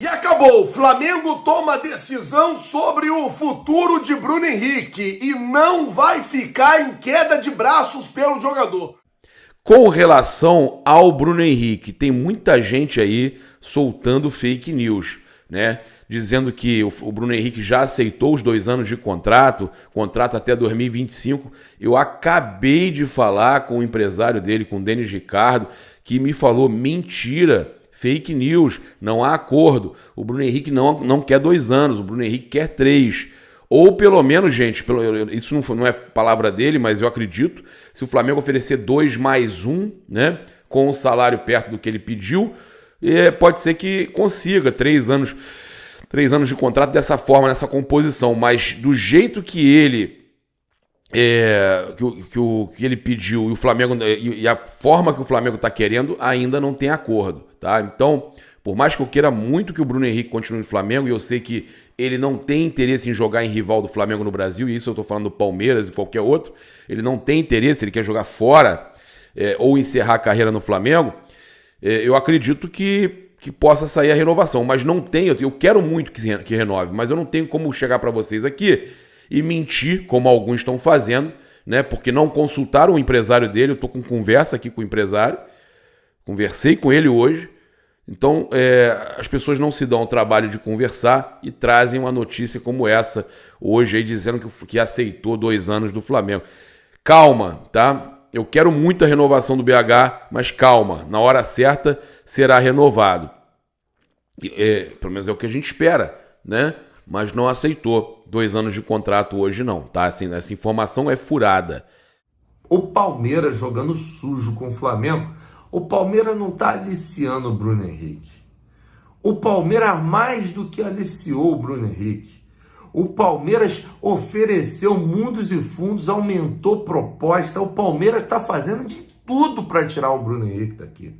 E acabou, o Flamengo toma decisão sobre o futuro de Bruno Henrique e não vai ficar em queda de braços pelo jogador. Com relação ao Bruno Henrique, tem muita gente aí soltando fake news, né? Dizendo que o Bruno Henrique já aceitou os 2 anos de contrato até 2025. Eu acabei de falar com o empresário dele, com o Denis Ricardo, que me falou não. Fake news, não há acordo. O Bruno Henrique não quer 2 anos, o Bruno Henrique quer 3. Ou pelo menos, gente, isso não é palavra dele, mas eu acredito, se o Flamengo oferecer 2 mais 1, né, com o salário perto do que ele pediu, pode ser que consiga 3 anos de contrato dessa forma, nessa composição. Mas do jeito que ele que ele pediu e o Flamengo e a forma que o Flamengo está querendo, ainda não tem acordo, tá? Então, por mais que eu queira muito que o Bruno Henrique continue no Flamengo, e eu sei que ele não tem interesse em jogar em rival do Flamengo no Brasil, e isso eu estou falando do Palmeiras e qualquer outro, ele não tem interesse, ele quer jogar fora ou encerrar a carreira no Flamengo, eu acredito que possa sair a renovação, mas não tenho, eu quero muito que renove, mas eu não tenho como chegar para vocês aqui e mentir, como alguns estão fazendo, né? Porque não consultaram o empresário dele. Eu estou com conversa aqui com o empresário, conversei com ele hoje. Então, as pessoas não se dão o trabalho de conversar e trazem uma notícia como essa hoje, aí, dizendo que aceitou 2 anos do Flamengo. Calma, tá? Eu quero muito a renovação do BH, mas calma, na hora certa será renovado. Pelo menos é o que a gente espera, né? Mas não aceitou 2 anos de contrato hoje não, tá? Assim, essa informação é furada. O Palmeiras jogando sujo com o Flamengo, o Palmeiras não está aliciando o Bruno Henrique. O Palmeiras mais do que aliciou o Bruno Henrique. O Palmeiras ofereceu mundos e fundos, aumentou proposta. O Palmeiras está fazendo de tudo para tirar o Bruno Henrique daqui.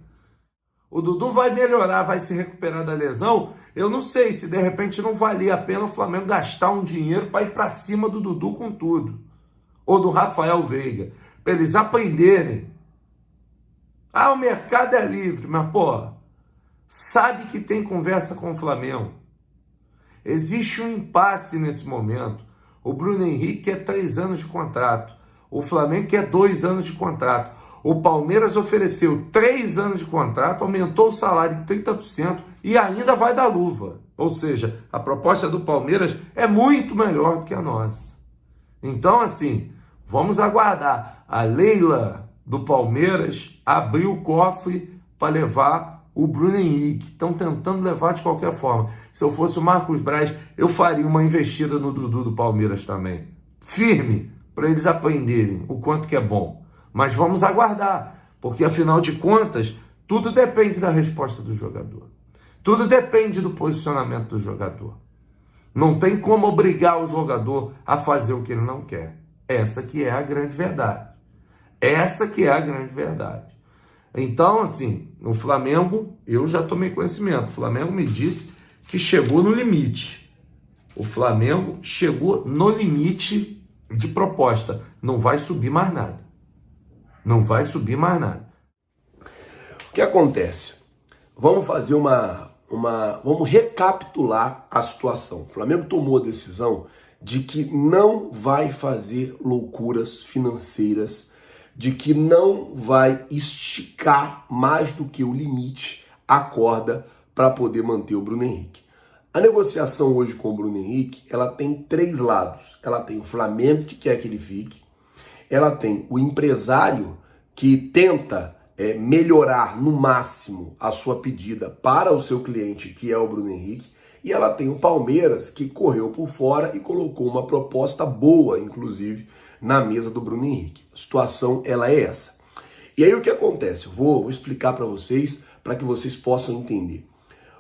O Dudu vai melhorar, vai se recuperar da lesão. Eu não sei se de repente não valia a pena o Flamengo gastar um dinheiro para ir para cima do Dudu com tudo. Ou do Rafael Veiga. Para eles aprenderem. O mercado é livre, mas sabe que tem conversa com o Flamengo. Existe um impasse nesse momento. O Bruno Henrique quer 3 anos de contrato. O Flamengo quer 2 anos de contrato. O Palmeiras ofereceu 3 anos de contrato, aumentou o salário em 30% e ainda vai dar luva. Ou seja, a proposta do Palmeiras é muito melhor do que a nossa. Então, assim, vamos aguardar. A Leila do Palmeiras abriu o cofre para levar o Bruno Henrique. Estão tentando levar de qualquer forma. Se eu fosse o Marcos Braz, eu faria uma investida no Dudu do Palmeiras também. Firme, para eles aprenderem o quanto que é bom. Mas vamos aguardar, porque afinal de contas, tudo depende da resposta do jogador. Tudo depende do posicionamento do jogador. Não tem como obrigar o jogador a fazer o que ele não quer. Essa que é a grande verdade. Essa que é a grande verdade. Então, assim, no Flamengo, eu já tomei conhecimento. O Flamengo me disse que chegou no limite. O Flamengo chegou no limite de proposta. Não vai subir mais nada. Não vai subir mais nada. O que acontece? Vamos fazer vamos recapitular a situação. O Flamengo tomou a decisão de que não vai fazer loucuras financeiras, de que não vai esticar mais do que o limite a corda para poder manter o Bruno Henrique. A negociação hoje com o Bruno Henrique, ela tem 3 lados. Ela tem o Flamengo, que quer que ele fique. Ela tem o empresário que tenta melhorar no máximo a sua pedida para o seu cliente, que é o Bruno Henrique. E ela tem o Palmeiras, que correu por fora e colocou uma proposta boa, inclusive, na mesa do Bruno Henrique. A situação ela é essa. E aí o que acontece? Eu vou explicar para vocês, para que vocês possam entender.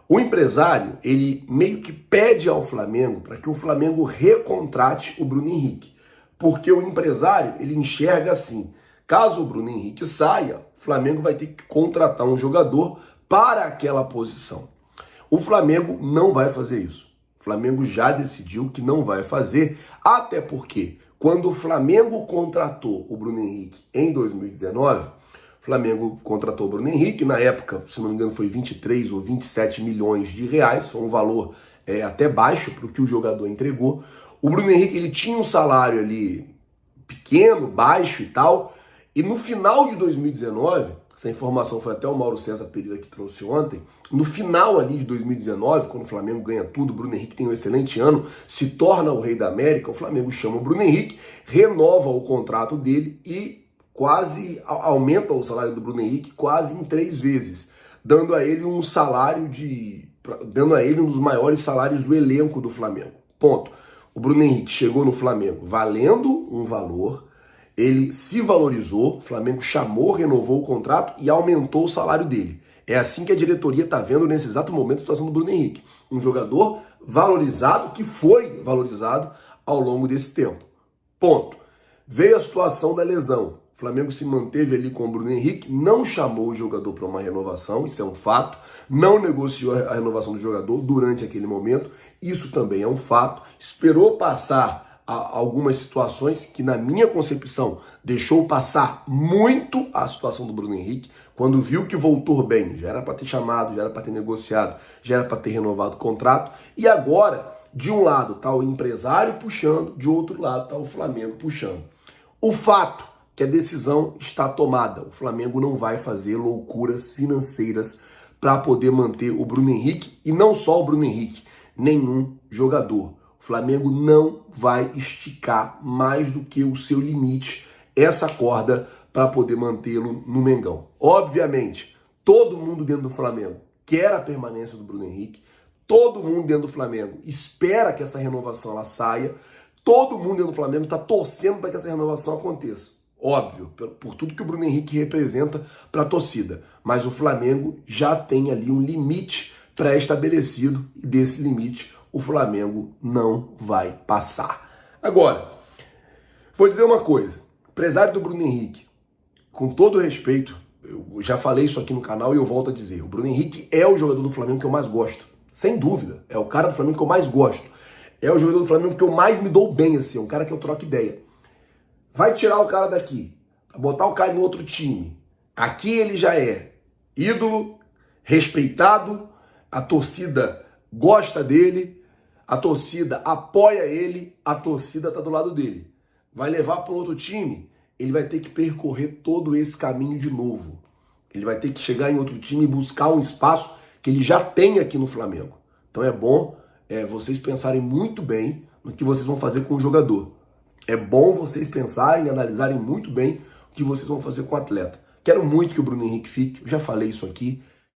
O empresário, ele meio que pede ao Flamengo para que o Flamengo recontrate o Bruno Henrique. Porque o empresário, ele enxerga assim, caso o Bruno Henrique saia, o Flamengo vai ter que contratar um jogador para aquela posição. O Flamengo não vai fazer isso. O Flamengo já decidiu que não vai fazer, até porque quando o Flamengo contratou o Bruno Henrique em 2019, o Flamengo contratou o Bruno Henrique, na época, se não me engano, foi 23 ou 27 milhões de reais, foi um valor até baixo para o que o jogador entregou. O Bruno Henrique, ele tinha um salário ali pequeno, baixo e tal, e no final de 2019, essa informação foi até o Mauro César Pereira que trouxe ontem, no final ali de 2019, quando o Flamengo ganha tudo, o Bruno Henrique tem um excelente ano, se torna o rei da América, o Flamengo chama o Bruno Henrique, renova o contrato dele e quase aumenta o salário do Bruno Henrique quase em 3 vezes, dando a ele um salário dando a ele um dos maiores salários do elenco do Flamengo. Ponto. O Bruno Henrique chegou no Flamengo valendo um valor, ele se valorizou, o Flamengo chamou, renovou o contrato e aumentou o salário dele. É assim que a diretoria está vendo nesse exato momento a situação do Bruno Henrique. Um jogador valorizado, que foi valorizado ao longo desse tempo. Ponto. Veio a situação da lesão. O Flamengo se manteve ali com o Bruno Henrique, não chamou o jogador para uma renovação, isso é um fato, não negociou a renovação do jogador durante aquele momento, isso também é um fato, esperou passar algumas situações que, na minha concepção, deixou passar muito a situação do Bruno Henrique, quando viu que voltou bem, já era para ter chamado, já era para ter negociado, já era para ter renovado o contrato, e agora, de um lado está o empresário puxando, de outro lado está o Flamengo puxando. O fato que a decisão está tomada. O Flamengo não vai fazer loucuras financeiras para poder manter o Bruno Henrique, e não só o Bruno Henrique, nenhum jogador. O Flamengo não vai esticar mais do que o seu limite, essa corda, para poder mantê-lo no Mengão. Obviamente, todo mundo dentro do Flamengo quer a permanência do Bruno Henrique, todo mundo dentro do Flamengo espera que essa renovação ela saia, todo mundo dentro do Flamengo está torcendo para que essa renovação aconteça. Óbvio, por tudo que o Bruno Henrique representa para a torcida. Mas o Flamengo já tem ali um limite pré-estabelecido e desse limite o Flamengo não vai passar. Agora, vou dizer uma coisa. Empresário do Bruno Henrique, com todo respeito, eu já falei isso aqui no canal e eu volto a dizer. O Bruno Henrique é o jogador do Flamengo que eu mais gosto. Sem dúvida. É o cara do Flamengo que eu mais gosto. É o jogador do Flamengo que eu mais me dou bem, assim. É um cara que eu troco ideia. Vai tirar o cara daqui, botar o cara em outro time. Aqui ele já é ídolo, respeitado, a torcida gosta dele, a torcida apoia ele, a torcida está do lado dele. Vai levar para outro time, ele vai ter que percorrer todo esse caminho de novo. Ele vai ter que chegar em outro time e buscar um espaço que ele já tem aqui no Flamengo. Então é bom vocês pensarem muito bem no que vocês vão fazer com o jogador. É bom vocês pensarem e analisarem muito bem o que vocês vão fazer com o atleta. Quero muito que o Bruno Henrique fique, eu já falei isso aqui,